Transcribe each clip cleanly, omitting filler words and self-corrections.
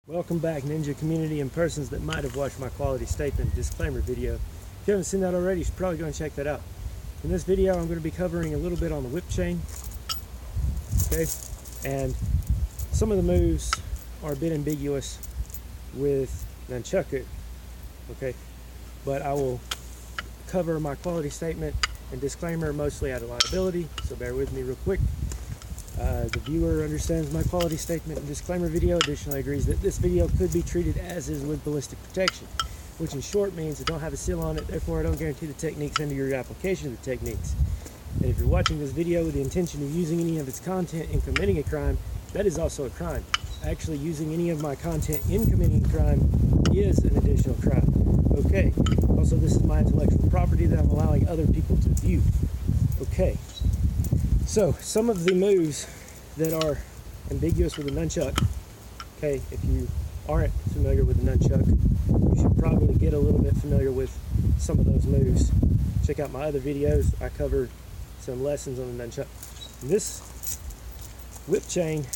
Welcome back, Ninja community and persons that might have watched my quality statement disclaimer video. If you haven't seen that already, you should probably go and check that out. In this video, I'm going to be covering a little bit on the whip chain. Okay, and some of the moves are a bit ambiguous with nunchaku. Okay, but I will cover my quality statement and disclaimer mostly out of liability, so bear with me real quick. The viewer understands my quality statement and disclaimer video. Additionally agrees that this video could be treated as is with ballistic protection, which in short means I don't have a seal on it, therefore I don't guarantee the techniques under your application of the techniques. And if you're watching this video with the intention of using any of its content in committing a crime, that is also a crime. Actually using any of my content in committing a crime is an additional crime. Okay, also this is my intellectual property that I'm allowing other people to view. Okay, so some of the moves that are ambiguous with a nunchuck. Okay, if you aren't familiar with the nunchuck, you should probably get a little bit familiar with some of those moves. Check out my other videos. I covered some lessons on the nunchuck. And this whip chain,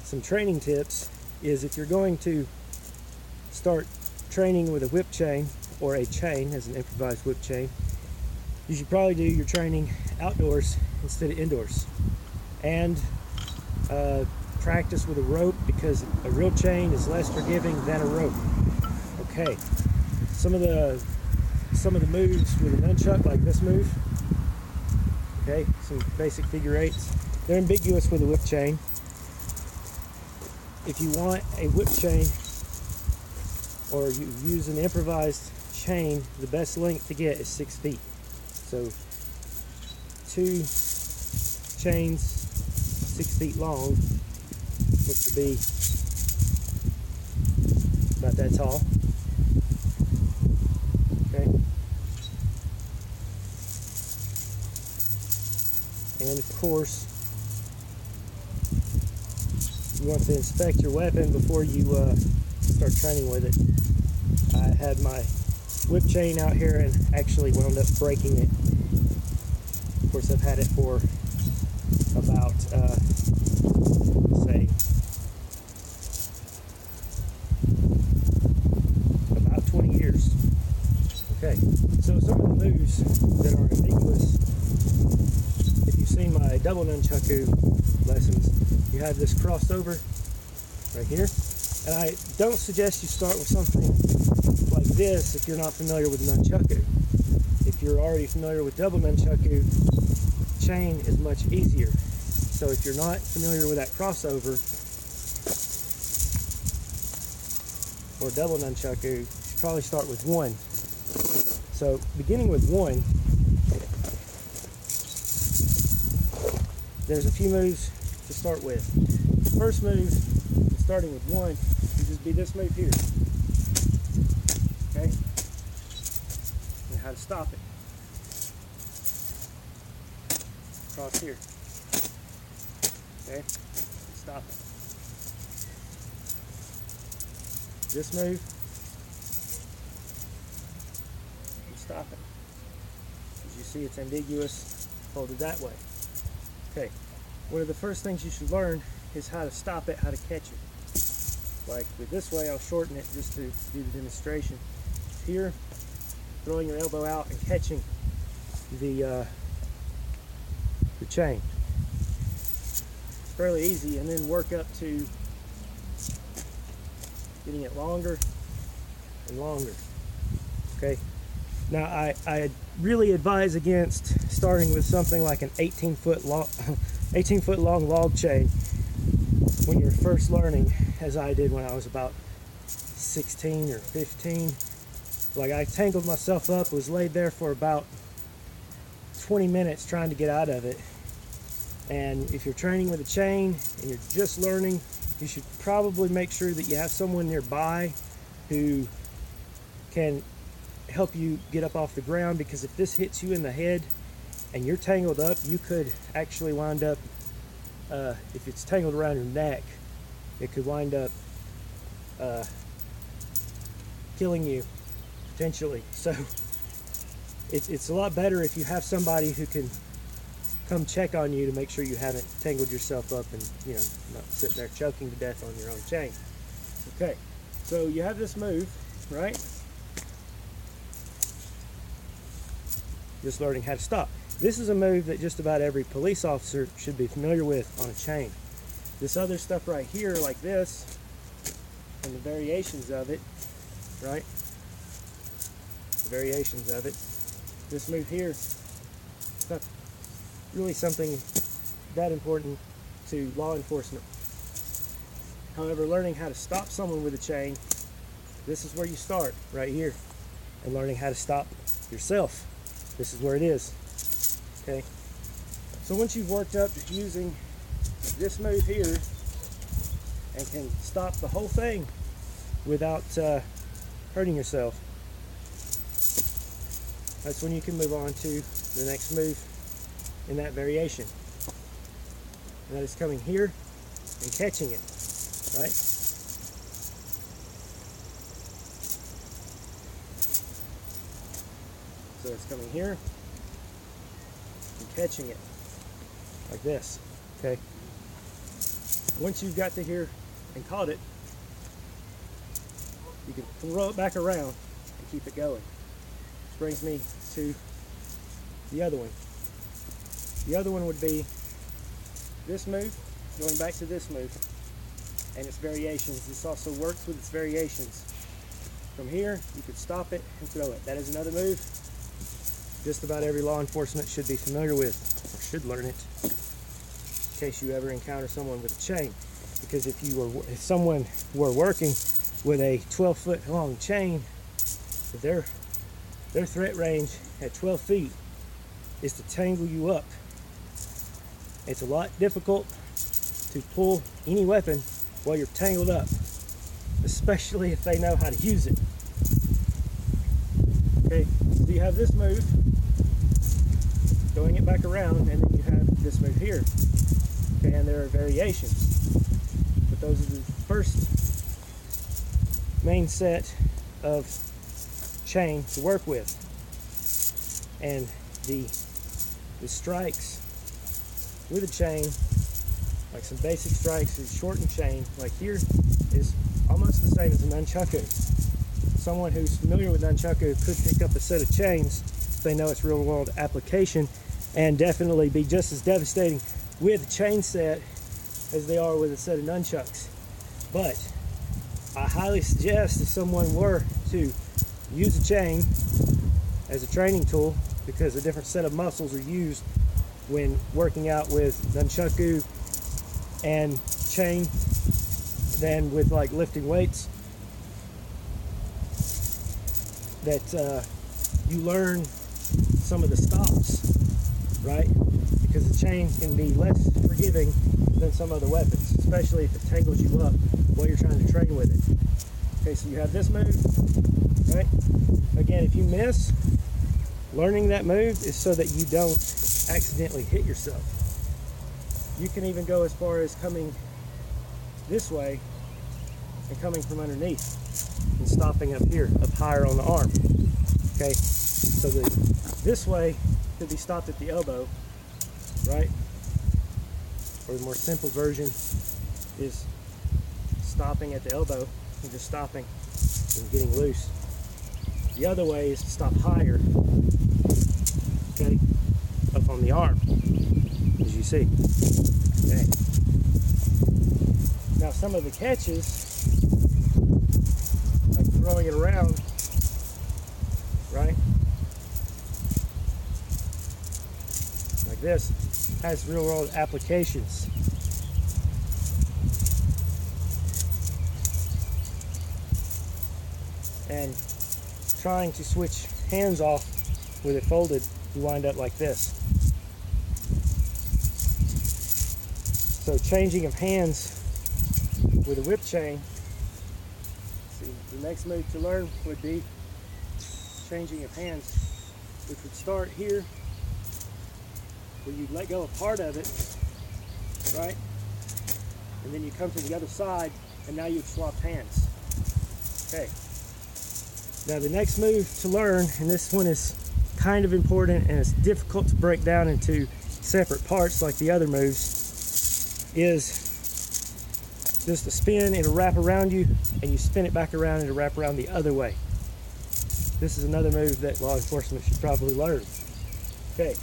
some training tips is if you're going to start training with a whip chain or a chain as an improvised whip chain, you should probably do your training outdoors instead of indoors. And practice with a rope, because a real chain is less forgiving than a rope. Okay, some of the moves with a nunchuck, like this move. Okay, some basic figure eights. They're ambiguous with a whip chain. If you want a whip chain, or you use an improvised chain, the best length to get is 6 feet. So 2 chains 6 feet long, which would be about that tall. Okay. And of course, you want to inspect your weapon before you start training with it. I had my whip chain out here and actually wound up breaking it. Of course, I've had it for about say about 20 years. Okay, so some of the moves that are ambiguous, if you've seen my double nunchaku lessons, you have this crossover right here, and I don't suggest you start with something like this if you're not familiar with nunchaku. If you're already familiar with double nunchaku, chain is much easier. So if you're not familiar with that crossover or double nunchaku, you should probably start with 1. So beginning with 1, there's a few moves to start with. The first move, starting with 1, would just be this move here. Okay? And how to stop it. Across here. Okay? Stop it. This move. And stop it. As you see, it's ambiguous. Hold it that way. Okay. One of the first things you should learn is how to stop it, how to catch it. Like with this way, I'll shorten it just to do the demonstration. Here, throwing your elbow out and catching the chain. It's fairly easy, and then work up to getting it longer and longer. Okay. Now I really advise against starting with something like an 18-foot long log chain when you're first learning, as I did when I was about 16 or 15. Like, I tangled myself up, was laid there for about 20 minutes trying to get out of it. And if you're training with a chain and you're just learning, you should probably make sure that you have someone nearby who can help you get up off the ground, because if this hits you in the head and you're tangled up, you could actually wind up, if it's tangled around your neck, it could wind up killing you potentially. So it's a lot better if you have somebody who can come check on you to make sure you haven't tangled yourself up and, you know, not sitting there choking to death on your own chain. Okay, so you have this move, right? Just learning how to stop. This is a move that just about every police officer should be familiar with on a chain. This other stuff right here, like this, and the variations of it, right? The variations of it. This move here, it's not really something that important to law enforcement. However, learning how to stop someone with a chain, this is where you start, right here. And learning how to stop yourself, this is where it is. Okay? So once you've worked up using this move here and can stop the whole thing without hurting yourself, that's when you can move on to the next move in that variation. And that is coming here and catching it, right? So it's coming here and catching it like this, okay? Once you've got to here and caught it, you can throw it back around and keep it going. Which brings me to the other one. The other one would be this move, going back to this move, and its variations. This also works with its variations. From here, you could stop it and throw it. That is another move just about every law enforcement should be familiar with, or should learn it, in case you ever encounter someone with a chain. Because if someone were working with a 12-foot long chain, their threat range at 12 feet is to tangle you up. It's a lot difficult to pull any weapon while you're tangled up, especially if they know how to use it. Okay, so you have this move, going it back around, and then you have this move here. Okay, and there are variations, but those are the first main set of chain to work with. And the strikes with a chain, like some basic strikes, is shortened chain, like here, is almost the same as a nunchaku. Someone who's familiar with nunchaku could pick up a set of chains if they know its real world application, and definitely be just as devastating with a chain set as they are with a set of nunchucks. But I highly suggest if someone were to use a chain as a training tool, because a different set of muscles are used when working out with nunchaku and chain than with like lifting weights, that you learn some of the stops, right? Because the chain can be less forgiving than some other weapons, especially if it tangles you up while you're trying to train with it. Okay, so you have this move, right? Again, if you miss, learning that move is so that you don't accidentally hit yourself. You can even go as far as coming this way and coming from underneath and stopping up here, up higher on the arm. Okay, so this way could be stopped at the elbow, right? Or the more simple version is stopping at the elbow and just stopping and getting loose. The other way is to stop higher, okay, up on the arm, as you see. Okay. Now some of the catches, like throwing it around, right, like this, has real world applications. And trying to switch hands off with it folded, you wind up like this. So changing of hands with a whip chain, see, the next move to learn would be changing of hands, which would start here, where you let go of part of it, right? And then you come to the other side, and now you've swapped hands. Okay. Now the next move to learn, and this one is kind of important and it's difficult to break down into separate parts like the other moves, is just a spin, it'll wrap around you, and you spin it back around, and it'll wrap around the other way. This is another move that law enforcement should probably learn. Okay,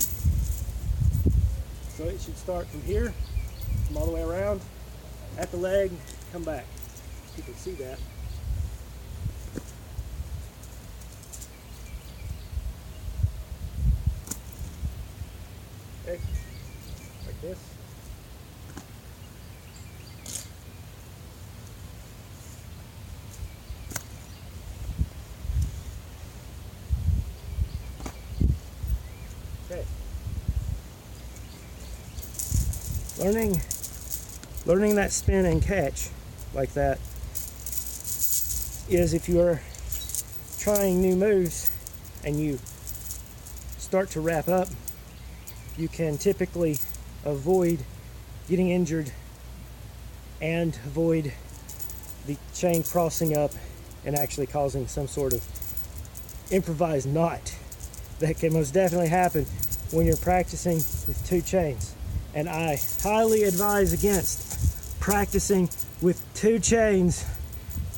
so it should start from here, come all the way around, at the leg, come back. You can see that. Okay, like this. Okay. Learning that spin and catch like that is, if you are trying new moves and you start to wrap up, you can typically avoid getting injured and avoid the chain crossing up and actually causing some sort of improvised knot that can most definitely happen when you're practicing with two chains. And I highly advise against practicing with two chains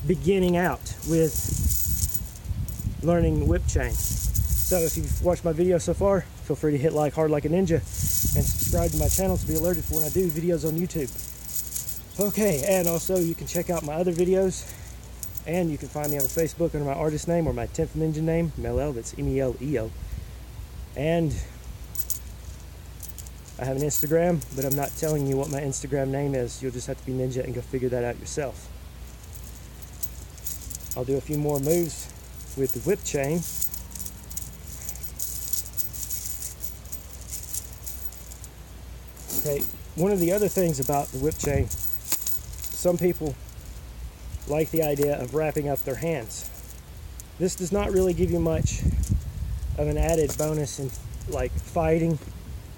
beginning out with learning whip chain. So if you've watched my video so far, feel free to hit like hard like a ninja and subscribe to my channel to be alerted for when I do videos on YouTube. Okay, and also you can check out my other videos, and you can find me on Facebook under my artist name or my 10th Ninja name, Melel, that's M-E-L-E-O. And I have an Instagram, but I'm not telling you what my Instagram name is. You'll just have to be ninja and go figure that out yourself. I'll do a few more moves with the whip chain. Okay, one of the other things about the whip chain, some people like the idea of wrapping up their hands. This does not really give you much of an added bonus in like fighting,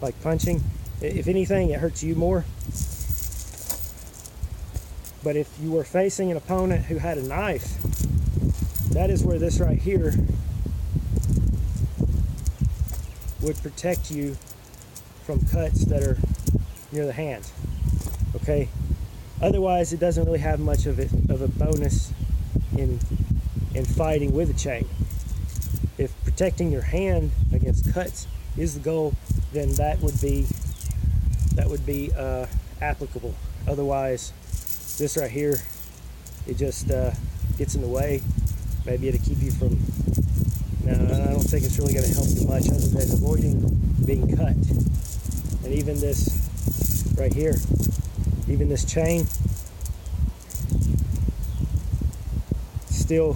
like punching. If anything, it hurts you more. But if you were facing an opponent who had a knife, that is where this right here would protect you from cuts that are near the hand. Okay, otherwise it doesn't really have much of a bonus in fighting with a chain. If protecting your hand against cuts is the goal, then that would be applicable. Otherwise, this right here, it just gets in the way. Maybe it'll keep you from. No, I don't think it's really going to help you much other than avoiding being cut. And even this right here, even this chain, still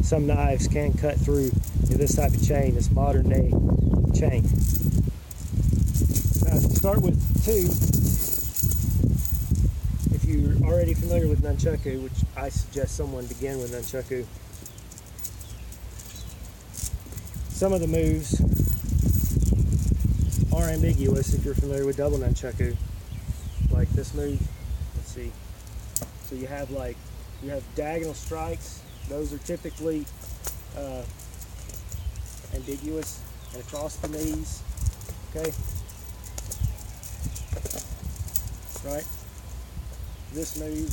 some knives can cut through this type of chain, this modern day chain. Now, if you start with two, if you're already familiar with nunchaku, which I suggest someone begin with nunchaku, some of the moves are ambiguous if you're familiar with double nunchaku. Like this move, let's see. So you have diagonal strikes. Those are typically ambiguous, and across the knees. Okay. Right. This move.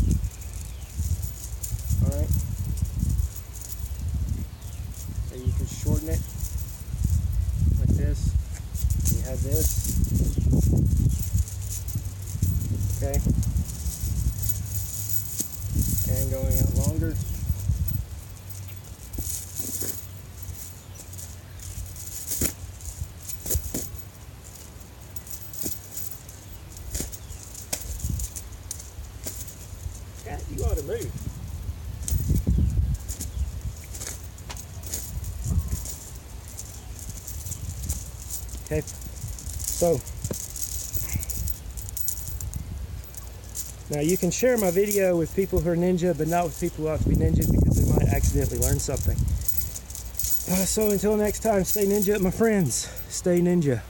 All right. And you can shorten it like this. You have this. Okay. And going out longer. Cat, you ought to move. Okay. So now you can share my video with people who are ninja, but not with people who have to be ninja, because they might accidentally learn something. So until next time, stay ninja, my friends. Stay ninja.